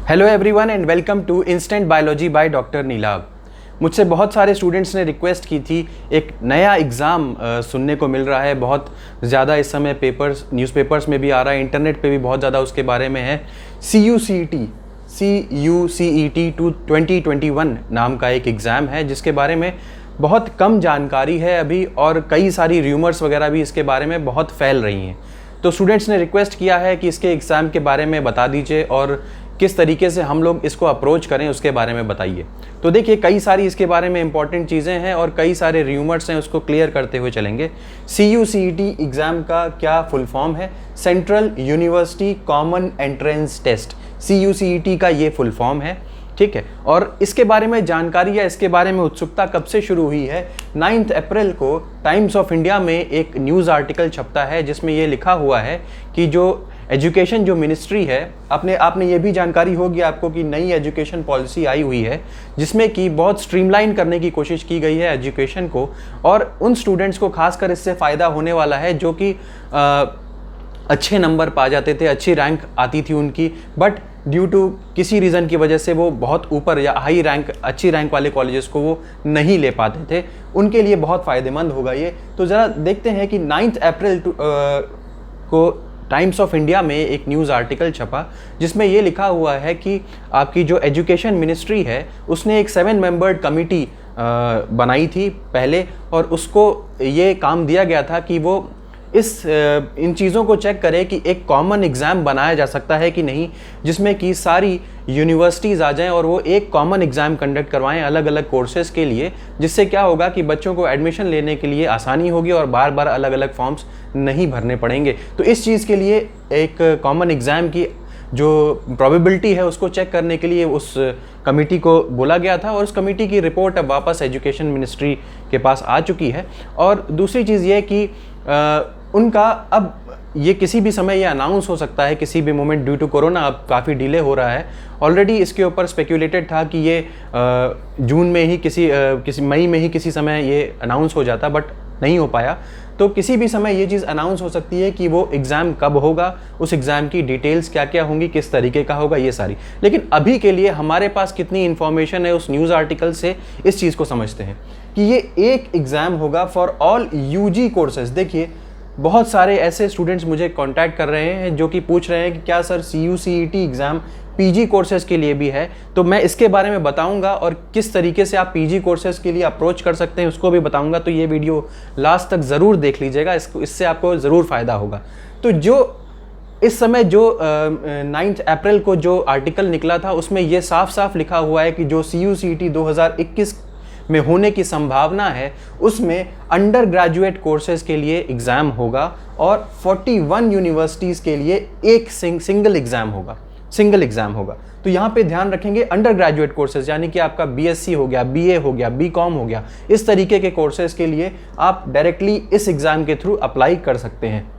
Hello everyone and welcome to instant biology by doctor Neelabh. मुझसे बहुत सारे स्टूडेंट्स ने रिक्वेस्ट की थी, एक नया एग्ज़ाम सुनने को मिल रहा है, बहुत ज़्यादा इस समय पेपर्स न्यूज़पेपर्स में भी आ रहा है, इंटरनेट पे भी बहुत ज़्यादा उसके बारे में है। CUCET 2021 नाम का एक एग्ज़ाम है जिसके बारे में बहुत कम जानकारी है अभी, और कई सारी र्यूमर्स वगैरह भी इसके बारे में बहुत फैल रही हैं। तो स्टूडेंट्स ने रिक्वेस्ट किया है कि इसके एग्ज़ाम के बारे में बता दीजिए और किस तरीके से हम लोग इसको अप्रोच करें उसके बारे में बताइए। तो देखिए, कई सारी इसके बारे में इंपॉर्टेंट चीज़ें हैं और कई सारे र्यूमर्स हैं, उसको क्लियर करते हुए चलेंगे। CUCET एग्ज़ाम का क्या फुल फॉर्म है? Central university common entrance test, CUCET का ये फुल फॉर्म है, ठीक है। और इसके बारे में जानकारी या इसके बारे में उत्सुकता कब से शुरू हुई है? 9 अप्रैल को टाइम्स ऑफ इंडिया में एक न्यूज़ आर्टिकल छपता है जिसमें ये लिखा हुआ है कि जो एजुकेशन जो मिनिस्ट्री है, आपने ये भी जानकारी होगी आपको कि नई एजुकेशन पॉलिसी आई हुई है जिसमें कि बहुत स्ट्रीमलाइन करने की कोशिश की गई है एजुकेशन को, और उन स्टूडेंट्स को खासकर इससे फ़ायदा होने वाला है जो कि अच्छे नंबर पा जाते थे, अच्छी रैंक आती थी उनकी, बट ड्यू टू किसी रीज़न की वजह से वो बहुत ऊपर या हाई रैंक, अच्छी रैंक वाले कॉलेजेस को वो नहीं ले पाते थे। उनके लिए बहुत फ़ायदेमंद होगा ये। तो ज़रा देखते हैं कि 9 अप्रैल को टाइम्स ऑफ इंडिया में एक न्यूज़ आर्टिकल छपा जिसमें ये लिखा हुआ है कि आपकी जो एजुकेशन मिनिस्ट्री है उसने एक 7 मेंबर्ड कमिटी बनाई थी पहले, और उसको ये काम दिया गया था कि वो इन चीज़ों को चेक करे कि एक कॉमन एग्ज़ाम बनाया जा सकता है कि नहीं, जिसमें कि सारी यूनिवर्सिटीज़ आ जाएं और वो एक कॉमन एग्ज़ाम कंडक्ट करवाएं अलग अलग कोर्सेज़ के लिए, जिससे क्या होगा कि बच्चों को एडमिशन लेने के लिए आसानी होगी और बार बार अलग अलग फॉर्म्स नहीं भरने पड़ेंगे। तो इस चीज़ के लिए एक कॉमन एग्ज़ाम की जो प्रोबेबिलिटी है उसको चेक करने के लिए उस कमेटी को बोला गया था, और उस कमेटी की रिपोर्ट अब वापस एजुकेशन मिनिस्ट्री के पास आ चुकी है। और दूसरी चीज़ ये कि उनका अब ये किसी भी समय ये अनाउंस हो सकता है, किसी भी मोमेंट, ड्यू टू कोरोना अब काफ़ी डिले हो रहा है। ऑलरेडी इसके ऊपर स्पेक्यूलेटेड था कि ये जून में ही किसी मई में ही किसी समय ये अनाउंस हो जाता, बट नहीं हो पाया। तो किसी भी समय ये चीज़ अनाउंस हो सकती है कि वो एग्ज़ाम कब होगा, उस एग्ज़ाम की डिटेल्स क्या क्या होंगी, किस तरीके का होगा, ये सारी। लेकिन अभी के लिए हमारे पास कितनी इन्फॉर्मेशन है उस न्यूज़ आर्टिकल से, इस चीज़ को समझते हैं कि ये एक एग्ज़ाम होगा फॉर ऑल UG कोर्सेज। देखिए, बहुत सारे ऐसे स्टूडेंट्स मुझे कांटेक्ट कर रहे हैं जो कि पूछ रहे हैं कि क्या sir CUCET exam PG courses के लिए भी है? तो मैं इसके बारे में बताऊंगा और किस तरीके से आप PG कोर्सेज़ के लिए अप्रोच कर सकते हैं उसको भी बताऊंगा। तो ये वीडियो लास्ट तक ज़रूर देख लीजिएगा, इससे आपको ज़रूर फ़ायदा होगा। तो जो इस समय जो 9 अप्रैल को जो आर्टिकल निकला था उसमें ये साफ साफ लिखा हुआ है कि जो CUCET 2021 में होने की संभावना है उसमें अंडर ग्रेजुएट कोर्सेज़ के लिए एग्ज़ाम होगा और 41 यूनिवर्सिटीज़ के लिए एक सिंगल एग्ज़ाम होगा। तो यहाँ पे ध्यान रखेंगे अंडर ग्रेजुएट कोर्सेज़, यानी कि आपका BSc हो गया, BA हो गया, BCom हो गया, इस तरीके के कोर्सेज़ के लिए आप डायरेक्टली इस एग्ज़ाम के थ्रू अप्लाई कर सकते हैं।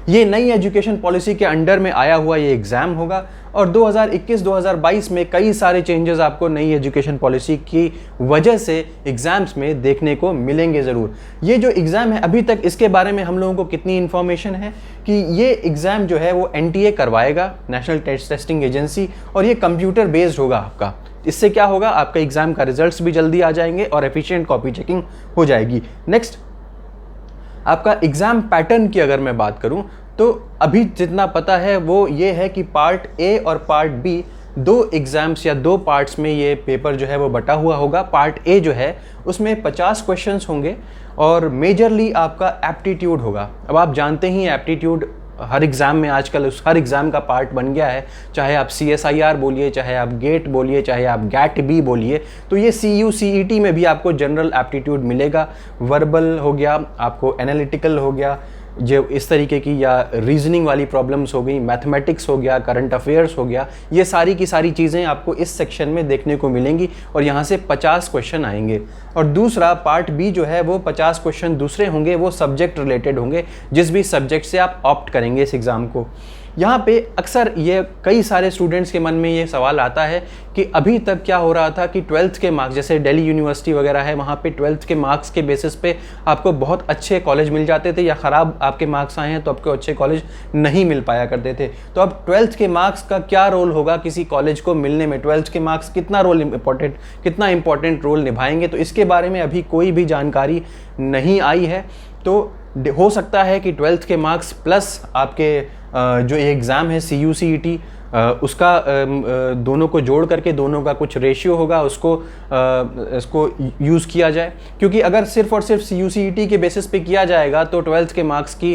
ये नई एजुकेशन पॉलिसी के अंडर में आया हुआ ये एग्ज़ाम होगा, और 2021-2022 में कई सारे चेंजेस आपको नई एजुकेशन पॉलिसी की वजह से एग्ज़ाम्स में देखने को मिलेंगे ज़रूर। ये जो एग्ज़ाम है अभी तक इसके बारे में हम लोगों को कितनी इन्फॉर्मेशन है कि ये एग्ज़ाम जो है वो NTA करवाएगा, नेशनल टेस्टिंग एजेंसी, और ये कंप्यूटर बेस्ड होगा आपका। इससे क्या होगा, आपका एग्ज़ाम का रिजल्ट्स भी जल्दी आ जाएंगे और एफिशिएंट कॉपी चेकिंग हो जाएगी। नेक्स्ट, आपका एग्ज़ाम पैटर्न की अगर मैं बात करूं तो अभी जितना पता है वो ये है कि पार्ट A और पार्ट B, 2 एग्ज़ाम्स या 2 पार्ट्स में ये पेपर जो है वो बटा हुआ होगा। पार्ट A जो है उसमें 50 क्वेश्चंस होंगे और मेजरली आपका एप्टीट्यूड होगा। अब आप जानते ही एप्टीट्यूड हर एग्ज़ाम में आजकल उस हर एग्ज़ाम का पार्ट बन गया है, चाहे आप CSIR बोलिए, चाहे आप गेट बोलिए, चाहे आप गैट B बोलिए। तो ये CUCET में भी आपको जनरल एप्टीट्यूड मिलेगा, वर्बल हो गया, आपको एनालिटिकल हो गया, जो इस तरीके की, या रीजनिंग वाली प्रॉब्लम्स हो गई, मैथमेटिक्स हो गया, करंट अफेयर्स हो गया, ये सारी की सारी चीज़ें आपको इस सेक्शन में देखने को मिलेंगी और यहाँ से 50 क्वेश्चन आएंगे। और दूसरा पार्ट B जो है वो 50 क्वेश्चन दूसरे होंगे, वो सब्जेक्ट रिलेटेड होंगे, जिस भी सब्जेक्ट से आप ऑप्ट करेंगे इस एग्ज़ाम को। यहाँ पे अक्सर ये कई सारे स्टूडेंट्स के मन में ये सवाल आता है कि अभी तक क्या हो रहा था कि 12th के मार्क्स, जैसे दिल्ली यूनिवर्सिटी वगैरह है, वहाँ पे 12th के मार्क्स के बेसिस पे आपको बहुत अच्छे कॉलेज मिल जाते थे, या ख़राब आपके मार्क्स आए हैं तो आपको अच्छे कॉलेज नहीं मिल पाया करते थे। तो अब 12th के मार्क्स का क्या रोल होगा किसी कॉलेज को मिलने में, 12th के मार्क्स कितना इंपॉर्टेंट रोल निभाएंगे, तो इसके बारे में अभी कोई भी जानकारी नहीं आई है। तो हो सकता है कि 12th के मार्क्स प्लस आपके जो एग्ज़ाम है CUCET उसका दोनों को जोड़ करके दोनों का कुछ रेशियो होगा, इसको यूज़ किया जाए। क्योंकि अगर सिर्फ और सिर्फ CUCET के बेसिस पे किया जाएगा तो 12th के मार्क्स की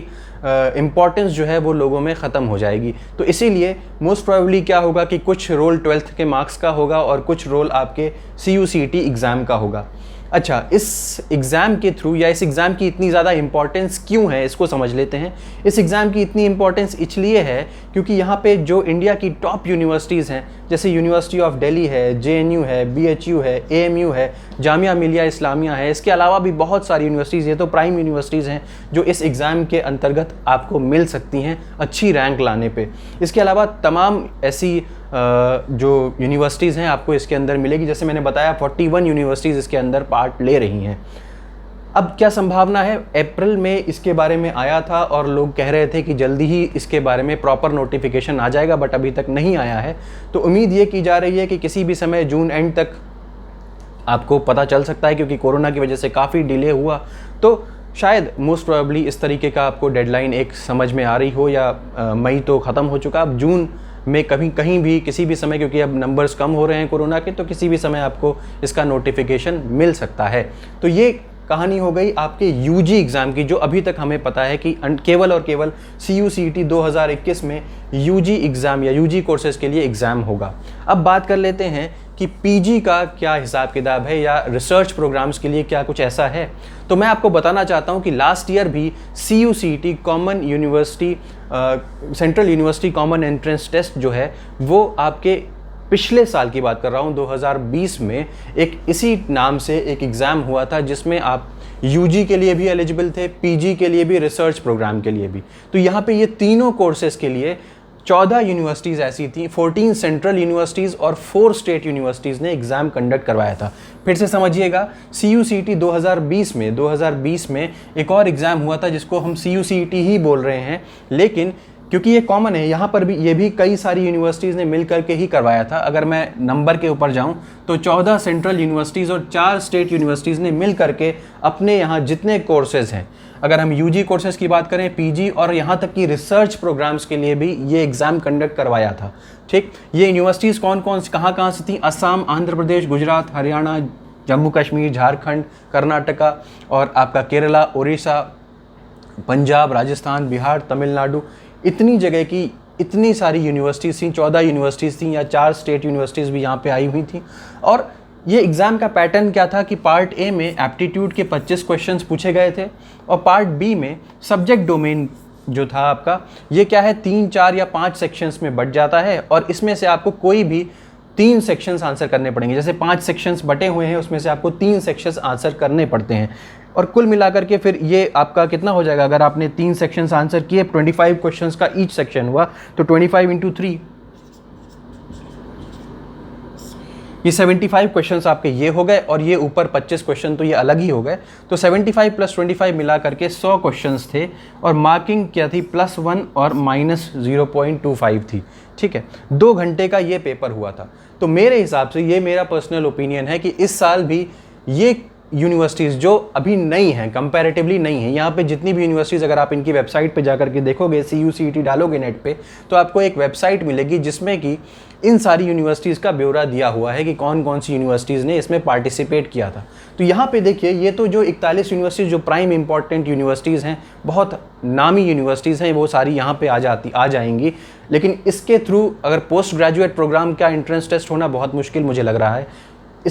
इम्पॉर्टेंस जो है वो लोगों में ख़त्म हो जाएगी। तो इसीलिए मोस्ट प्रोबेबली क्या होगा कि कुछ रोल 12th के मार्क्स का होगा और कुछ रोल आपके CUCET एग्ज़ाम का होगा। अच्छा, इस एग्ज़ाम के थ्रू या इस एग्ज़ाम की इतनी ज़्यादा इम्पॉर्टेंस क्यों है, इसको समझ लेते हैं। इस एग्ज़ाम की इतनी इम्पॉर्टेंस इसलिए है क्योंकि यहाँ पे जो इंडिया की टॉप यूनिवर्सिटीज़ हैं, जैसे यूनिवर्सिटी ऑफ दिल्ली है, JNU है, BHU है, AMU है, जामिया मिलिया इस्लामिया है, इसके अलावा भी बहुत सारी यूनिवर्सिटीज़, ये तो प्राइम यूनिवर्सिटीज़ हैं जो इस एग्ज़ाम के अंतर्गत आपको मिल सकती हैं अच्छी रैंक लाने पे। इसके अलावा तमाम ऐसी जो यूनिवर्सिटीज़ हैं आपको इसके अंदर मिलेगी। जैसे मैंने बताया 41 यूनिवर्सिटीज़ इसके अंदर पार्ट ले रही हैं। अब क्या संभावना है, अप्रैल में इसके बारे में आया था और लोग कह रहे थे कि जल्दी ही इसके बारे में प्रॉपर नोटिफिकेशन आ जाएगा, बट अभी तक नहीं आया है। तो उम्मीद ये की जा रही है कि किसी भी समय जून एंड तक आपको पता चल सकता है, क्योंकि कोरोना की वजह से काफ़ी डिले हुआ। तो शायद मोस्ट प्रोबेबली इस तरीके का आपको डेडलाइन एक समझ में आ रही हो, या मई तो ख़त्म हो चुका, अब जून में कहीं भी किसी भी समय, क्योंकि अब नंबर्स कम हो रहे हैं कोरोना के, तो किसी भी समय आपको इसका नोटिफिकेशन मिल सकता है। तो ये कहानी हो गई आपके UG एग्ज़ाम की, जो अभी तक हमें पता है कि केवल और केवल CUCET 2021 में UG एग्ज़ाम या UG कोर्सेज़ के लिए एग्ज़ाम होगा। अब बात कर लेते हैं कि PG का क्या हिसाब किताब है, या रिसर्च प्रोग्राम्स के लिए क्या कुछ ऐसा है। तो मैं आपको बताना चाहता हूं कि लास्ट ईयर भी CUCET common university central university common entrance test जो है वो आपके पिछले साल की बात कर रहा हूं 2020 में एक इसी नाम से एक एग्ज़ाम हुआ था, जिसमें आप UG के लिए भी एलिजिबल थे, PG के लिए भी, रिसर्च प्रोग्राम के लिए भी। तो यहाँ पे ये तीनों कोर्सेज़ के लिए 14 यूनिवर्सिटीज़ ऐसी थी, 14 सेंट्रल यूनिवर्सिटीज़ और 4 स्टेट यूनिवर्सिटीज़ ने एग्ज़ाम कंडक्ट करवाया था। फिर से समझिएगा, CUCET 2020 में एक और एग्ज़ाम हुआ था जिसको हम CUCET ही बोल रहे हैं, लेकिन क्योंकि ये कॉमन है, यहाँ पर भी ये भी कई सारी यूनिवर्सिटीज़ ने मिल करके ही करवाया था। अगर मैं नंबर के ऊपर जाऊँ तो 14 सेंट्रल यूनिवर्सिटीज़ और 4 स्टेट यूनिवर्सिटीज़ ने मिल करके अपने यहाँ जितने कोर्सेज़ हैं, अगर हम UG कोर्सेज़ की बात करें, PG और यहाँ तक कि रिसर्च प्रोग्राम्स के लिए भी ये एग्ज़ाम कंडक्ट करवाया था। ठीक, ये यूनिवर्सिटीज़ कौन कौन सी कहाँ से थी? असम, आंध्र प्रदेश, गुजरात, हरियाणा, जम्मू कश्मीर, झारखंड, कर्नाटका और आपका केरला, उड़ीसा, पंजाब, राजस्थान, बिहार, तमिलनाडु, इतनी जगह की इतनी सारी यूनिवर्सिटीज़ थी, 14 यूनिवर्सिटीज़ थी, या 4 स्टेट यूनिवर्सिटीज़ भी यहाँ पे आई हुई थी। और ये एग्ज़ाम का पैटर्न क्या था कि पार्ट ए में एप्टीट्यूड के 25 क्वेश्चंस पूछे गए थे, और पार्ट बी में सब्जेक्ट डोमेन जो था आपका, ये क्या है 3, 4 या 5 सेक्शंस में बट जाता है, और इसमें से आपको कोई भी 3 सेक्शंस आंसर करने पड़ेंगे। जैसे 5 सेक्शंस बटे हुए हैं, उसमें से आपको 3 सेक्शंस आंसर करने पड़ते हैं, और कुल मिलाकर के फिर ये आपका कितना हो जाएगा? अगर आपने 3 सेक्शंस आंसर किए, 25 क्वेश्चंस का ईच सेक्शन हुआ, तो 25 × 3 ये 75 क्वेश्चंस आपके ये हो गए, और ये ऊपर 25 क्वेश्चन तो ये अलग ही हो गए। तो 75 + 25 मिला करके 100 क्वेश्चंस थे, और मार्किंग क्या थी? +1 और -0.25 थी। ठीक है, 2 घंटे का ये पेपर हुआ था। तो मेरे हिसाब से, ये मेरा पर्सनल ओपिनियन है कि इस साल भी ये यूनिवर्सिटीज़ जो अभी नई हैं, कंपैरेटिवली नई हैं, यहाँ पे जितनी भी यूनिवर्सिटीज़, अगर आप इनकी वेबसाइट पे जाकर के देखोगे, CUCET डालोगे नेट पे, तो आपको एक वेबसाइट मिलेगी जिसमें कि इन सारी यूनिवर्सिटीज़ का ब्यौरा दिया हुआ है कि कौन कौन सी यूनिवर्सिटीज़ ने इसमें पार्टिसिपेट किया था। तो यहाँ पे देखिए, ये तो जो 41 यूनिवर्सिटीज़ जो प्राइम इंपॉर्टेंट यूनिवर्सिटीज़ हैं, बहुत नामी यूनिवर्सिटीज़ हैं, वो सारी यहाँ पे आ जाएंगी। लेकिन इसके थ्रू अगर पोस्ट ग्रेजुएट प्रोग्राम का एंट्रेंस टेस्ट होना बहुत मुश्किल मुझे लग रहा है,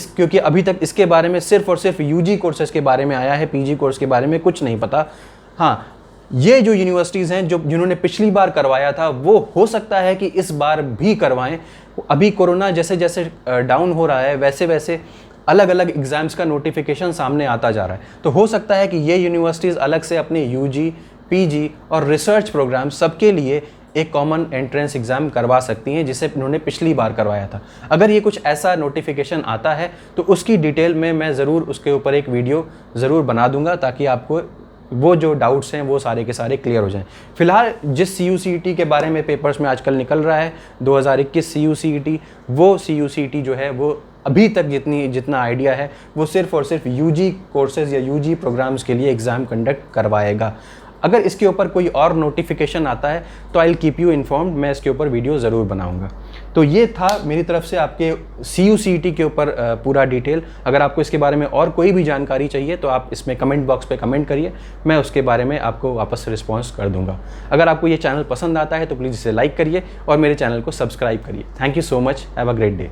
क्योंकि अभी तक इसके बारे में सिर्फ और सिर्फ UG कोर्सेज़ के बारे में आया है, PG कोर्स के बारे में कुछ नहीं पता। हाँ, ये जो यूनिवर्सिटीज़ हैं जिन्होंने पिछली बार करवाया था, वो हो सकता है कि इस बार भी करवाएं। अभी कोरोना जैसे जैसे डाउन हो रहा है, वैसे वैसे अलग अलग एग्ज़ाम्स का नोटिफिकेशन सामने आता जा रहा है। तो हो सकता है कि ये यूनिवर्सिटीज़ अलग से अपने UG, PG और रिसर्च प्रोग्राम सबके लिए एक कॉमन एंट्रेंस एग्ज़ाम करवा सकती हैं, जिसे उन्होंने पिछली बार करवाया था। अगर ये कुछ ऐसा नोटिफिकेशन आता है तो उसकी डिटेल में मैं ज़रूर उसके ऊपर एक वीडियो ज़रूर बना दूंगा, ताकि आपको वो जो डाउट्स हैं वो सारे के सारे क्लियर हो जाएं। फिलहाल जिस CU/CET के बारे में पेपर्स में आजकल निकल रहा है 2021 CU/CET, वो CU/CET जो है वो अभी तक जितना आइडिया है वो सिर्फ़ और सिर्फ UG कोर्सेज़ या UG प्रोग्राम्स के लिए एग्ज़ाम कंडक्ट करवाएगा। अगर इसके ऊपर कोई और नोटिफिकेशन आता है तो I will keep you informed, मैं इसके ऊपर वीडियो ज़रूर बनाऊंगा। तो ये था मेरी तरफ से आपके CU/CET के ऊपर पूरा डिटेल। अगर आपको इसके बारे में और कोई भी जानकारी चाहिए तो आप इसमें कमेंट बॉक्स पे कमेंट करिए, मैं उसके बारे में आपको वापस रिस्पॉन्स कर दूंगा। अगर आपको ये चैनल पसंद आता है तो प्लीज़ इसे लाइक करिए और मेरे चैनल को सब्सक्राइब करिए। Thank you so much, have a great day.